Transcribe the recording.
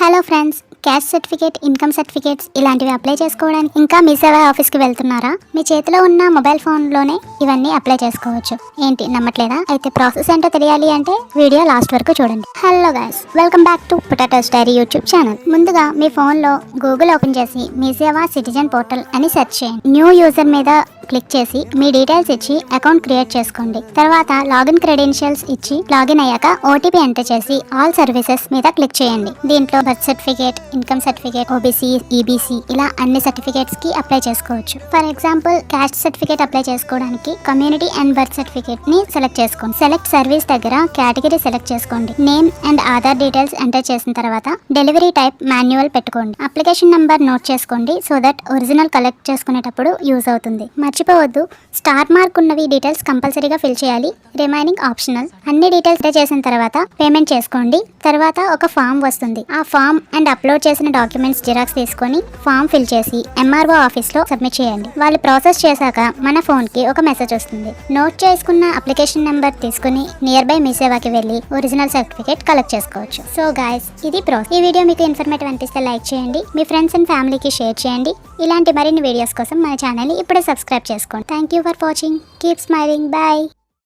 Hello friends, caste certificate, income certificates ఇలాంటివి apply చేసుకోవడానికి ఇంకా మీ సేవా ఆఫీస్కి వెళ్తున్నారా? మీ చేతిలో ఉన్న మొబైల్ ఫోన్లోనే ఇవన్నీ అప్లై చేసుకోవచ్చు. ఏంటి నమ్మట్లేదా? అయితే ప్రాసెస్ ఏంటో తెలియాలి అంటే వీడియో లాస్ట్ వరకు చూడండి. Hello guys, welcome back to potatoes diary YouTube channel. ముందుగా మీ ఫోన్లో గూగుల్ ఓపెన్ చేసి మీ సేవా సిటిజన్ పోర్టల్ అని సెర్చ్ చేయండి. న్యూ యూజర్ మీద క్లిక్ చేసి మీ డీటెయిల్స్ ఇచ్చి అకౌంట్ క్రియేట్ చేసుకోండి. తర్వాత లాగిన్ క్రెడెన్షియల్స్ ఇచ్చి లాగిన్ అయ్యాక ఓటీపీ ఎంటర్ చేసి ఆల్ సర్వీసెస్ మీద క్లిక్ చేయండి. దీంట్లో birth certificate, income certificate, OBC, EBC ఇలా అన్ని సర్టిఫికేట్స్ కి అప్లై చేసుకోవచ్చు. For example, caste certificate apply చేసుకోవడానికి కమ్యూనిటీ అండ్ బర్త్ సర్టిఫికేట్ ని సెలెక్ట్ చేసుకోండి. సెలెక్ట్ సర్వీస్ దగ్గర కేటగిరీ సెలెక్ట్ చేసుకోండి. Name and Aadhaar details enter చేసిన తర్వాత డెలివరీ టైప్ మాన్యువల్ పెట్టుకోండి. అప్లికేషన్ నంబర్ నోట్ చేసుకోండి సో దట్ ఒరిజినల్ కలెక్ట్ చేసుకునేటప్పుడు యూజ్ అవుతుంది. మర్చిపోవద్దు, స్టార్ మార్క్ ఉన్నవి డీటెయిల్స్ కంపల్సరీగా ఫిల్ చేయాలి. Remaining optional. అన్ని డీటెయిల్స్ ఎంటర్ చేసిన తర్వాత పేమెంట్ చేసుకోండి. తర్వాత ఒక ఫామ్ వస్తుంది. ఆ ఫామ్ అండ్ అప్లోడ్ చేసిన డాక్యుమెంట్స్ జిరాక్స్ తీసుకొని ఫామ్ ఫిల్ చేసి ఎంఆర్ఓ ఆఫీస్ లో సబ్మిట్ చేయండి. వాళ్ళు ప్రాసెస్ చేశాక మన ఫోన్ కి ఒక మెసేజ్ వస్తుంది. నోట్ చేసుకున్న అప్లికేషన్ నెంబర్ తీసుకుని నియర్ బై మీ సేవాకి వెళ్ళి ఒరిజినల్ సర్టిఫికేట్ కలెక్ట్ చేసుకోవచ్చు. సో గైస్, ఇది ప్రాసెస్. ఈ వీడియో మీకు ఇన్ఫర్మేటివ్ అనిపిస్తే లైక్ చేయండి, మీ ఫ్రెండ్స్ అండ్ ఫ్యామిలీకి షేర్ చేయండి. ఇలాంటి మరిన్ని వీడియోస్ కోసం మన ఛానల్ ని ఇప్పుడే సబ్స్క్రైబ్ చేసుకోండి. Thank you for watching. Keep smiling. Bye.